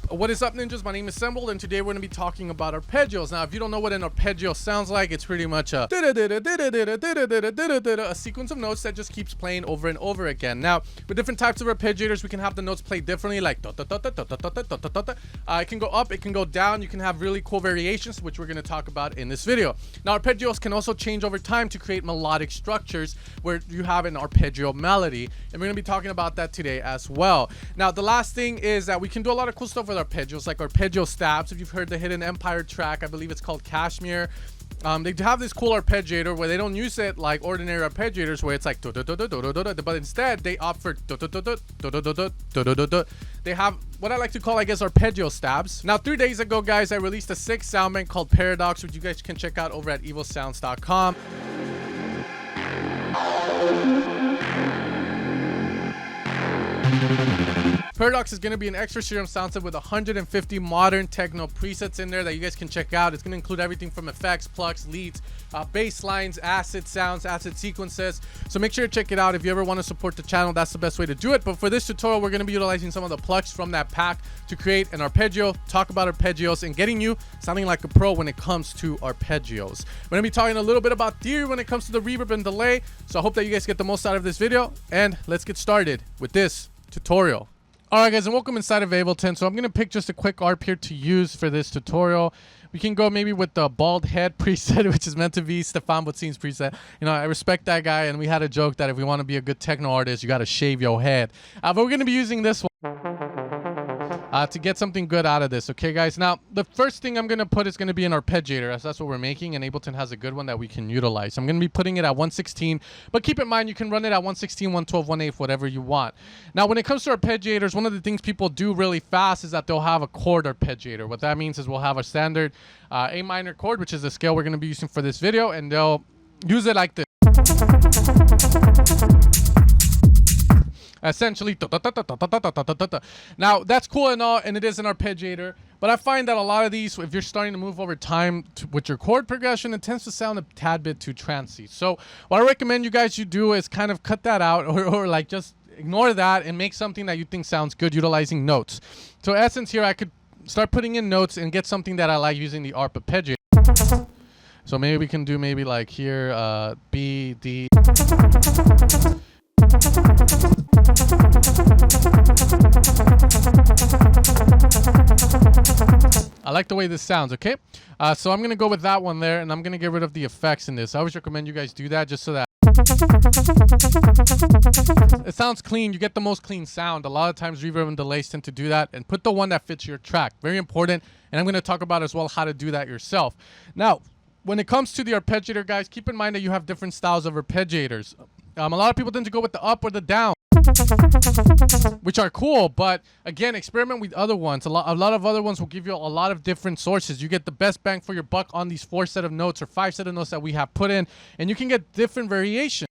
What is up, ninjas? My name is Semble, and today we're going to be talking about arpeggios. Now, if you don't know what an arpeggio sounds like, it's pretty much a sequence of notes that just keeps playing over and over again. Now, with different types of arpeggiators, we can have the notes play differently, like it can go up, it can go down. You can have really cool variations, which we're going to talk about in this video. Now, arpeggios can also change over time to create melodic structures where you have an arpeggio melody, and we're going to be talking about that today as well. Now, the last thing is that we can do a lot of cool stuff with arpeggios, like arpeggio stabs. If you've heard the Hidden Empire track, I believe it's called Kashmir. They have this cool arpeggiator where they don't use it like ordinary arpeggiators where it's like but instead they opt for they have what I like to call, I guess, arpeggio stabs. Now, 3 days ago, guys, I released a 6 sound bank called Paradox, which you guys can check out over at evilsounds.com. Paradox is going to be an extra serum sound set with 150 modern techno presets in there that you guys can check out. It's going to include everything from effects, plugs, leads, bass lines, acid sounds, acid sequences. So make sure to check it out. If you ever want to support the channel, that's the best way to do it. But for this tutorial, we're going to be utilizing some of the plugs from that pack to create an arpeggio, talk about arpeggios, and getting you sounding like a pro when it comes to arpeggios. We're going to be talking a little bit about theory when it comes to the reverb and delay. So I hope that you guys get the most out of this video, and let's get started with this tutorial. Alright, guys, and welcome inside of Ableton. So I'm going to pick just a quick ARP here to use for this tutorial. We can go maybe with the bald head preset, which is meant to be Stefan Botzin's preset. You know, I respect that guy, and we had a joke that if we want to be a good techno artist, you got to shave your head. But we're going to be using this one to get something good out of this. Okay, guys. Now, the first thing I'm going to put is going to be an arpeggiator, as that's what we're making, and Ableton has a good one that we can utilize. I'm going to be putting it at 116, but keep in mind you can run it at 116, 112, 1/8, whatever you want. Now, when it comes to arpeggiators, one of the things people do really fast is that they'll have a chord arpeggiator. What that means is we'll have a standard A minor chord, which is the scale we're going to be using for this video, and they'll use it like this. Essentially, now that's cool and all, and it is an arpeggiator, but I find that a lot of these, if you're starting to move over time with your chord progression, it tends to sound a tad bit too trancey. So what I recommend you guys do is kind of cut that out, or like just ignore that and make something that you think sounds good utilizing notes. So in essence here, I could start putting in notes and get something that I like using the ARP arpeggiator. So maybe we can do maybe like here, B, D. I like the way this sounds, okay? So I'm going to go with that one there, and I'm going to get rid of the effects in this. I always recommend you guys do that just so that it sounds clean. You get the most clean sound. A lot of times reverb and delays tend to do that, and put the one that fits your track. Very important, and I'm going to talk about as well how to do that yourself. Now, when it comes to the arpeggiator, guys, keep in mind that you have different styles of arpeggiators. A lot of people tend to go with the up or the down, which are cool, but again, experiment with other ones. A lot of other ones will give you a lot of different sources. You get the best bang for your buck on these 4 set of notes or 5 set of notes that we have put in, and you can get different variations.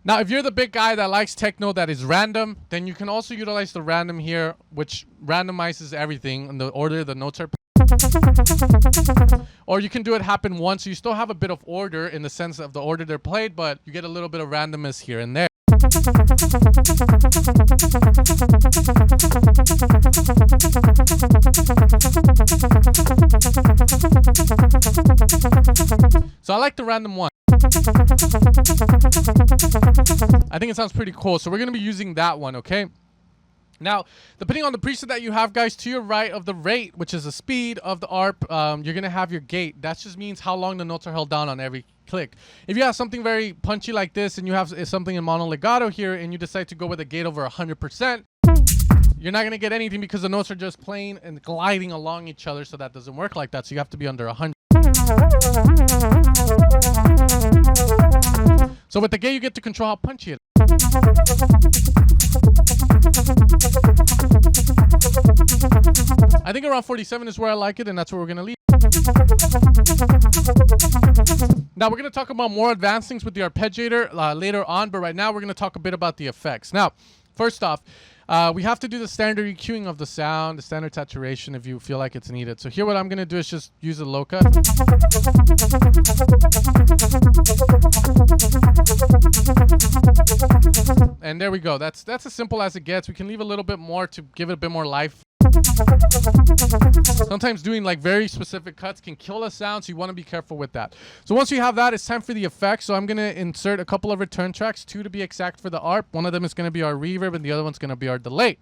Now, if you're the big guy that likes techno that is random, then you can also utilize the random here, which randomizes everything in the order the notes are. Or you can do it happen once, so you still have a bit of order in the sense of the order they're played, but you get a little bit of randomness here and there. So I like the random one. I think it sounds pretty cool. So we're going to be using that one, okay? Now, depending on the preset that you have, guys, to your right of the rate, which is the speed of the ARP, you're going to have your gate. That just means how long the notes are held down on every click. If you have something very punchy like this, and you have something in mono legato here, and you decide to go with a gate over 100%, you're not going to get anything because the notes are just playing and gliding along each other, so that doesn't work like that. So you have to be under 100. So with the gate, you get to control how punchy it is. I think around 47 is where I like it, and that's where we're going to leave. Now, we're going to talk about more advanced things with the arpeggiator later on, but right now we're going to talk a bit about the effects. Now, first off, we have to do the standard EQing of the sound, the standard saturation if you feel like it's needed. So here what I'm going to do is just use a low cut. And there we go. That's as simple as it gets. We can leave a little bit more to give it a bit more life. Sometimes doing like very specific cuts can kill a sound, so you want to be careful with that. So once you have that, it's time for the effects. So I'm going to insert a couple of return tracks, 2 to be exact for the ARP. One of them is going to be our reverb and the other one's going to be our delay.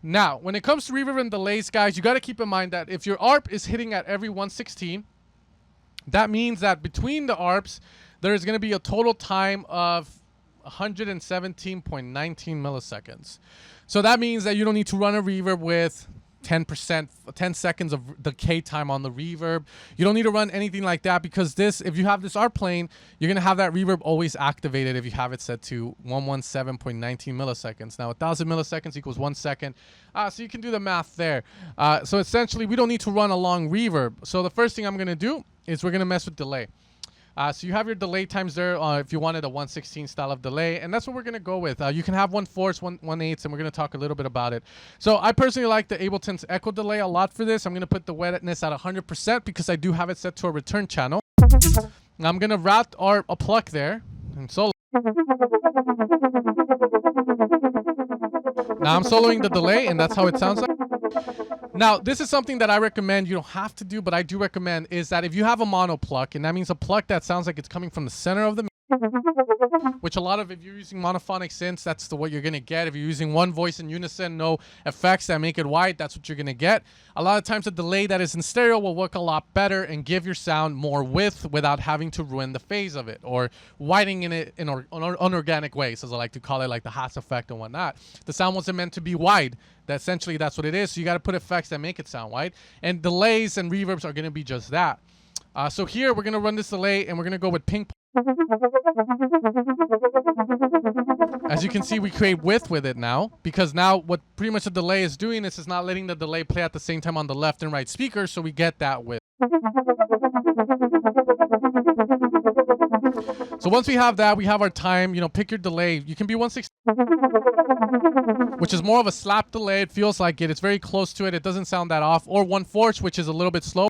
Now, when it comes to reverb and delays, guys, you got to keep in mind that if your ARP is hitting at every 1/16, that means that between the ARPs, there is going to be a total time of 117.19 milliseconds. So that means that you don't need to run a reverb with 10 seconds of decay time on the reverb. You don't need to run anything like that, because this, if you have this ARP playing, you're going to have that reverb always activated if you have it set to 117.19 milliseconds. Now, 1,000 milliseconds equals 1 second. So you can do the math there. So essentially, we don't need to run a long reverb. So the first thing I'm going to do is we're going to mess with delay. So you have your delay times there if you wanted a 1/16 style of delay, and that's what we're going to go with. You can have 1/4, 1/8, and we're going to talk a little bit about it. So I personally like the Ableton's echo delay a lot for this. I'm going to put the wetness at 100% because I do have it set to a return channel. Now I'm going to route a pluck there and solo. Now I'm soloing the delay, and that's how it sounds like. Now, this is something that I recommend. You don't have to do, but I do recommend, is that if you have a mono pluck, and that means a pluck that sounds like it's coming from the center of the, which a lot of, if you're using monophonic synths, that's what you're going to get. If you're using one voice in unison, no effects that make it wide, that's what you're going to get. A lot of times a delay that is in stereo will work a lot better and give your sound more width without having to ruin the phase of it or widening it in unorganic ways, as I like to call it, like the Haas effect and whatnot. The sound wasn't meant to be wide. Essentially, that's what it is. So you got to put effects that make it sound wide. And delays and reverbs are going to be just that. So here, we're going to run this delay, and we're going to go with ping pong. As you can see, we create width with it now, because now what pretty much the delay is doing is it's not letting the delay play at the same time on the left and right speakers, so we get that width. So once we have that, we have our time. You know, pick your delay. You can be 1/16, which is more of a slap delay. It feels like it. It's very close to it. It doesn't sound that off. Or 1/4, which is a little bit slow.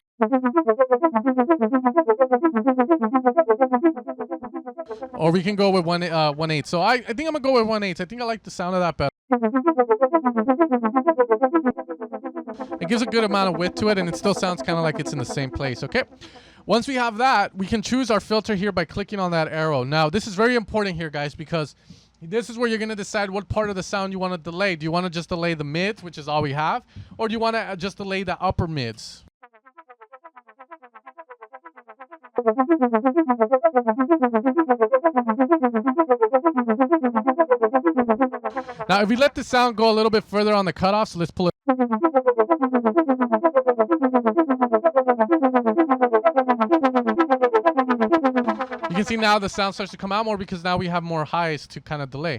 Or we can go with 1/8. So I think I'm gonna go with 1/8. I think I like the sound of that better. It gives a good amount of width to it, and it still sounds kind of like it's in the same place. Okay. Once we have that, we can choose our filter here by clicking on that arrow. Now, this is very important here, guys, because this is where you're going to decide what part of the sound you want to delay. Do you want to just delay the mids, which is all we have, or do you want to just delay the upper mids? Now, if we let the sound go a little bit further on the cutoff, so let's pull it. You can see now the sound starts to come out more because now we have more highs to kind of delay.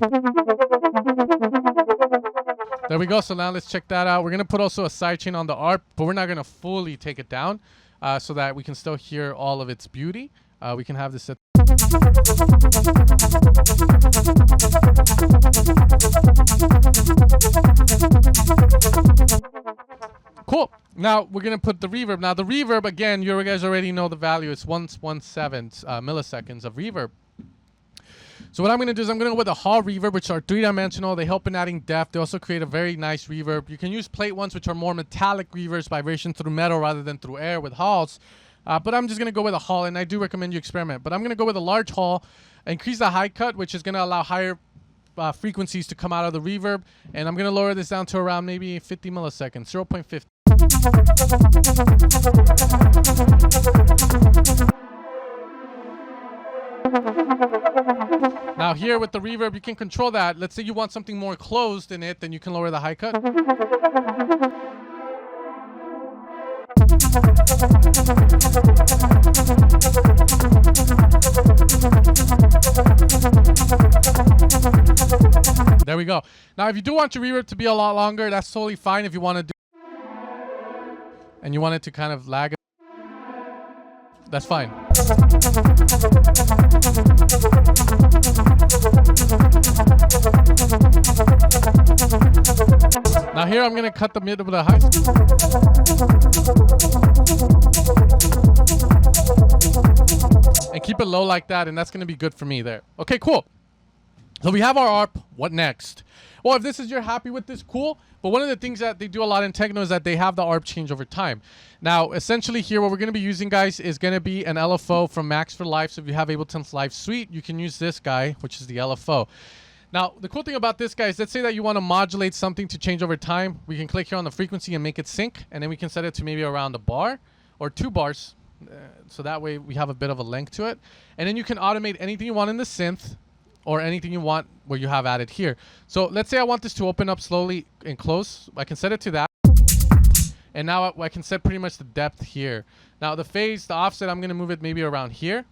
There we go. So now let's check that out. We're going to put also a sidechain on the ARP, but we're not going to fully take it down so that we can still hear all of its beauty. We can have this set. Cool. Now we're going to put the reverb. Now the reverb, again, you guys already know the value. It's 1/17 milliseconds of reverb. So what I'm going to do is I'm going to go with a Hall reverb, which are 3-dimensional. They help in adding depth. They also create a very nice reverb. You can use plate ones, which are more metallic reverbs, vibration through metal rather than through air with Halls. But I'm just going to go with a Hall, and I do recommend you experiment. But I'm going to go with a large Hall, increase the high cut, which is going to allow higher frequencies to come out of the reverb. And I'm going to lower this down to around maybe 50 milliseconds, 0.50. Now here with the reverb, you can control that. Let's say you want something more closed in it, then you can lower the high cut. There we go. Now if you do want your reverb to be a lot longer, that's totally fine if you want to do, and you want it to kind of lag. That's fine. Now here I'm gonna cut the mid with the high. And keep it low like that, and that's gonna be good for me there. Okay, cool. So we have our ARP. What next? Well, if this is you're happy with this, cool. But one of the things that they do a lot in techno is that they have the ARP change over time. Now, essentially here, what we're going to be using, guys, is going to be an LFO from Max for Live. So if you have Ableton's Live Suite, you can use this guy, which is the LFO. Now, the cool thing about this, guys, let's say that you want to modulate something to change over time. We can click here on the frequency and make it sync. And then we can set it to maybe around a bar or 2 bars. So that way we have a bit of a length to it. And then you can automate anything you want in the synth, or anything you want where you have added here. So let's say I want this to open up slowly and close. I can set it to that. And now I can set pretty much the depth here. Now the phase, the offset, I'm gonna move it maybe around here.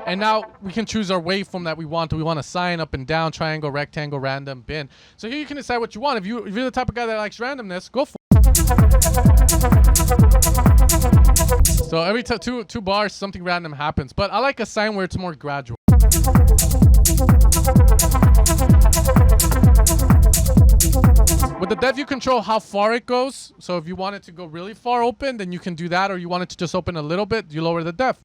And now we can choose our waveform that we want. Do we want a sine, up and down, triangle, rectangle, random, bin? So here you can decide what you want. If you're the type of guy that likes randomness, go for it. So every two bars, something random happens. But I like a sine where it's more gradual. With the depth, you control how far it goes. So if you want it to go really far open, then you can do that. Or you want it to just open a little bit, you lower the depth.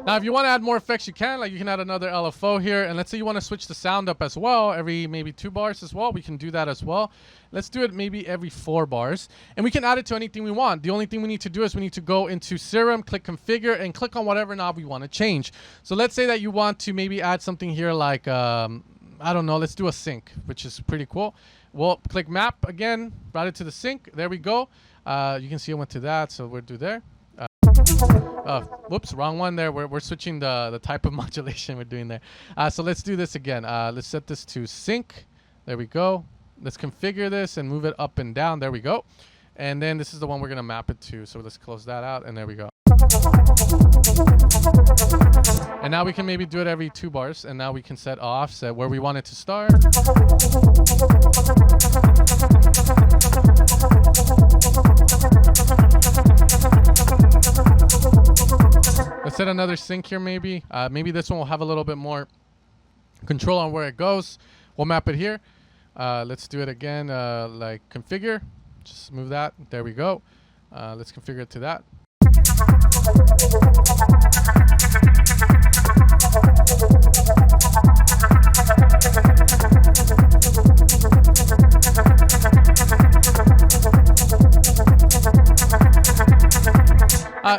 Now, if you want to add more effects, you can. Like, you can add another LFO here. And let's say you want to switch the sound up as well, every maybe 2 bars as well. We can do that as well. Let's do it maybe every 4 bars. And we can add it to anything we want. The only thing we need to do is we need to go into Serum, click Configure, and click on whatever knob we want to change. So let's say that you want to maybe add something here like, I don't know, let's do a sync, which is pretty cool. We'll click Map again, route it to the sync. There we go. You can see I went to that, so we'll do there. Whoops, wrong one there. We're switching the type of modulation we're doing there. So let's do this again. Let's set this to sync. There we go. Let's configure this and move it up and down. There we go. And then this is the one we're going to map it to. So let's close that out, and there we go. And now we can maybe do it every 2 bars. And now we can set offset where we want it to start. Let's set another sync here maybe. Maybe this one will have a little bit more control on where it goes. We'll map it here. Let's do it again, like configure. Just move that. There we go. Let's configure it to that.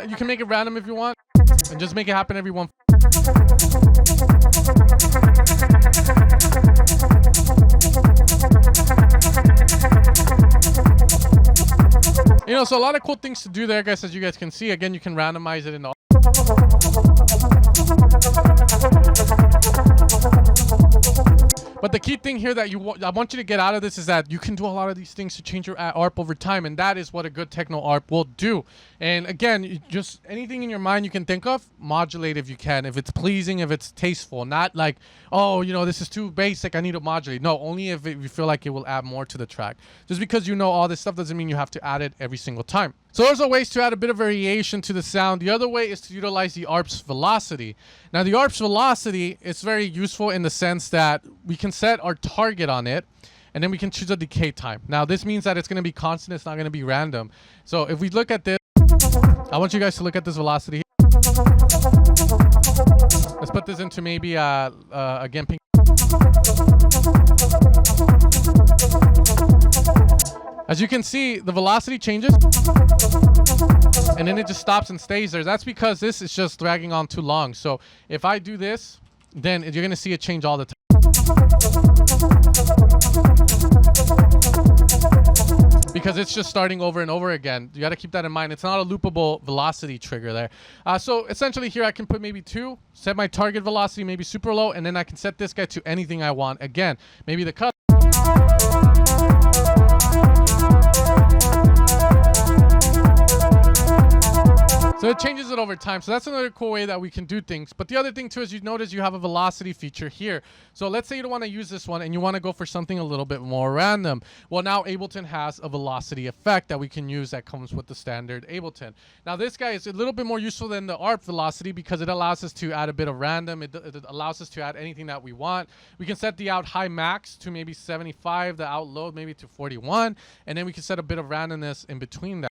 You can make it random if you want, and just make it happen every one. You know, so a lot of cool things to do there, guys, as you guys can see. Again, you can randomize it in the... But the key thing here that I want you to get out of this is that you can do a lot of these things to change your ARP over time, and that is what a good techno ARP will do. And again, just anything in your mind you can think of, modulate if you can. If it's pleasing, if it's tasteful, not like, oh, you know, this is too basic, I need to modulate. No, only if you feel like it will add more to the track. Just because you know all this stuff doesn't mean you have to add it every single time. So there's a ways to add a bit of variation to the sound. The other way is to utilize the ARPS velocity. Now the ARPS velocity is very useful in the sense that we can set our target on it, and then we can choose a decay time. Now this means that it's going to be constant, it's not going to be random. So if we look at this, I want you guys to look at this velocity here. Let's put this into maybe again pink. As you can see, the velocity changes, and then it just stops and stays there. That's because this is just dragging on too long. So if I do this, then you're going to see it change all the time. Because it's just starting over and over again. You got to keep that in mind. It's not a loopable velocity trigger there. So essentially here I can put maybe 2, set my target velocity maybe super low, and then I can set this guy to anything I want. Again, maybe the cut. So it changes it over time. So that's another cool way that we can do things. But the other thing too is you notice you have a velocity feature here. So let's say you don't want to use this one and you want to go for something a little bit more random. Well, now Ableton has a velocity effect that we can use that comes with the standard Ableton. Now this guy is a little bit more useful than the ARP velocity because it allows us to add a bit of random. It allows us to add anything that we want. We can set the out high max to maybe 75, the out low maybe to 41, and then we can set a bit of randomness in between that.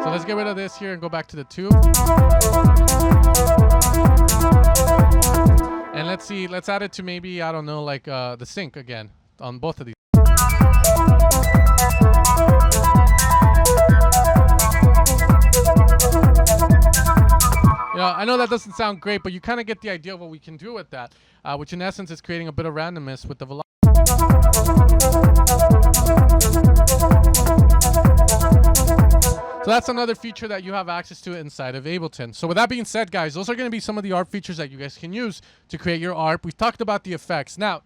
So let's get rid of this here and go back to the tube. And let's see, let's add it to maybe, I don't know, like the sync again on both of these. Yeah, I know that doesn't sound great, but you kind of get the idea of what we can do with that, which in essence is creating a bit of randomness with the velocity. So that's another feature that you have access to inside of Ableton. So with that being said, guys, those are going to be some of the ARP features that you guys can use to create your ARP. We've talked about the effects. Now,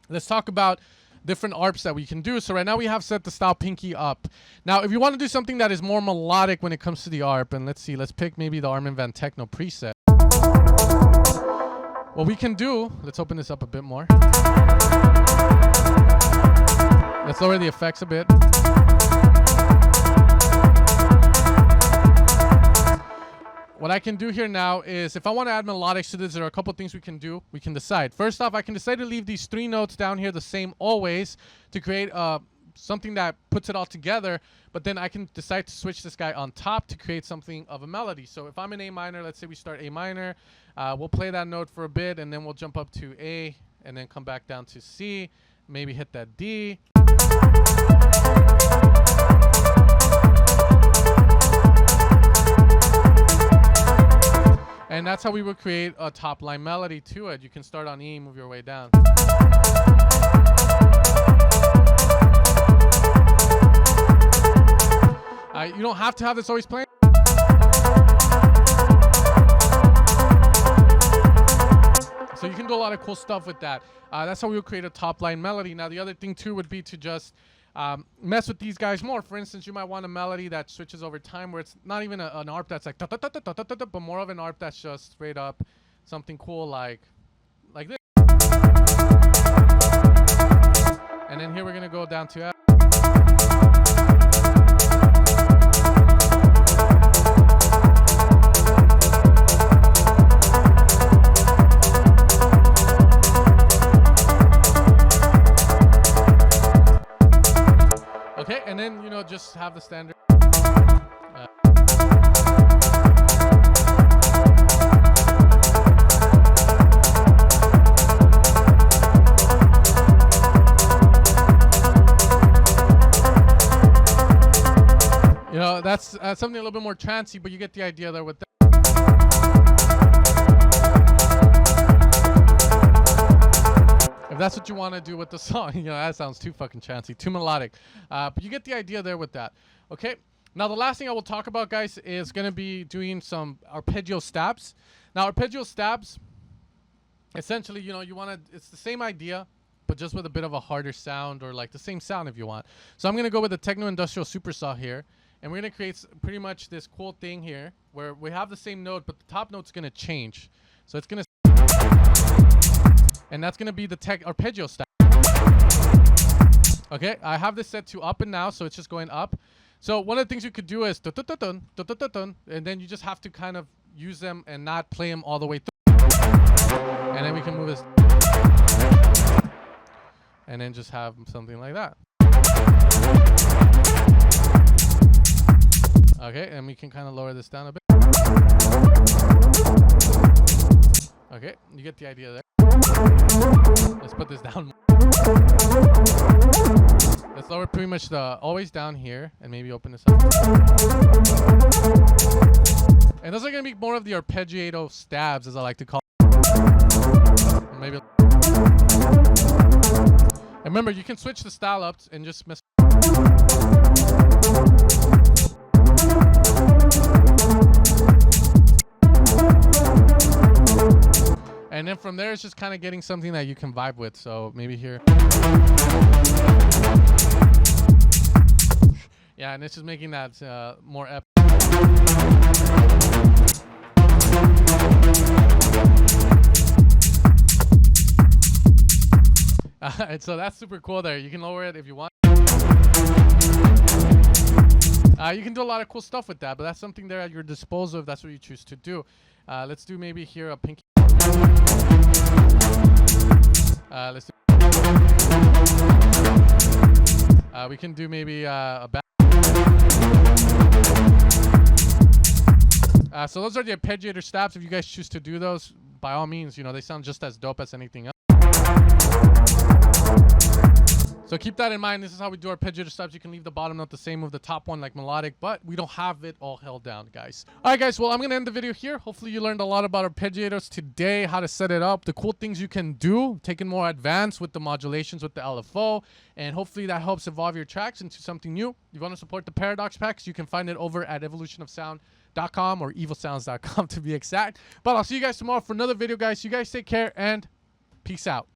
let's talk about different ARPs that we can do. So right now we have set the style pinky up. Now, if you want to do something that is more melodic when it comes to the ARP, and let's see, let's pick maybe the Armin van Techno preset. What we can do, let's open this up a bit more. Let's lower the effects a bit. What I can do here now is if I want to add melodics to this, there are a couple things we can do. We can decide. First off, I can decide to leave these 3 notes down here the same always to create something that puts it all together. But then I can decide to switch this guy on top to create something of a melody. So if I'm in A minor, let's say we start A minor, we'll play that note for a bit and then we'll jump up to A and then come back down to C, maybe hit that D. And that's how we would create a top line melody to it. You can start on E, move your way down. You don't have to have this always playing. So you can do a lot of cool stuff with that. That's how we would create a top line melody. Now the other thing too would be to just mess with these guys more. For instance, you might want a melody that switches over time where it's not even an ARP that's like but more of an ARP that's just straight up something cool like this. And then here we're gonna go down to F. Okay, and then, you know, just have the standard. You know, that's something a little bit more trancey, but you get the idea there with that. If that's what you want to do with the song, you know, that sounds too fucking chancy, too melodic. But you get the idea there with that. Okay. Now, the last thing I will talk about, guys, is going to be doing some arpeggio stabs. Now, arpeggio stabs, essentially, you know, you want to, it's the same idea, but just with a bit of a harder sound or like the same sound if you want. So I'm going to go with the Techno Industrial Supersaw here. And we're going to create pretty much this cool thing here where we have the same note, but the top note's going to change. So it's going to... And that's going to be the arpeggio stab. Okay, I have this set to up and now, so it's just going up. So one of the things you could do is and then you just have to kind of use them and not play them all the way through. And then we can move this. And then just have something like that. Okay, and we can kind of lower this down a bit. Okay, you get the idea there. Let's put this down. Let's lower pretty much the always down here and maybe open this up. And those are going to be more of the arpeggiato stabs, as I like to call them. Maybe. And remember, you can switch the style up and just mess. And And then from there, it's just kind of getting something that you can vibe with. So maybe here. Yeah, and it's just making that more epic. And so that's super cool there. You can lower it if you want. You can do a lot of cool stuff with that, but that's something there at your disposal if that's what you choose to do. Let's do maybe here a pinky. Let's do. We can do maybe a back. So those are the arpeggiator stabs. If you guys choose to do those, by all means, you know, they sound just as dope as anything else. So keep that in mind. This is how we do arpeggiator stabs. You can leave the bottom note the same with the top one like melodic, but we don't have it all held down, guys. All right, guys. Well, I'm going to end the video here. Hopefully you learned a lot about arpeggiators today, how to set it up, the cool things you can do, taking more advanced with the modulations with the LFO, and hopefully that helps evolve your tracks into something new. If you want to support the Paradox packs, you can find it over at evolutionofsound.com or evilsounds.com to be exact. But I'll see you guys tomorrow for another video, guys. You guys take care and peace out.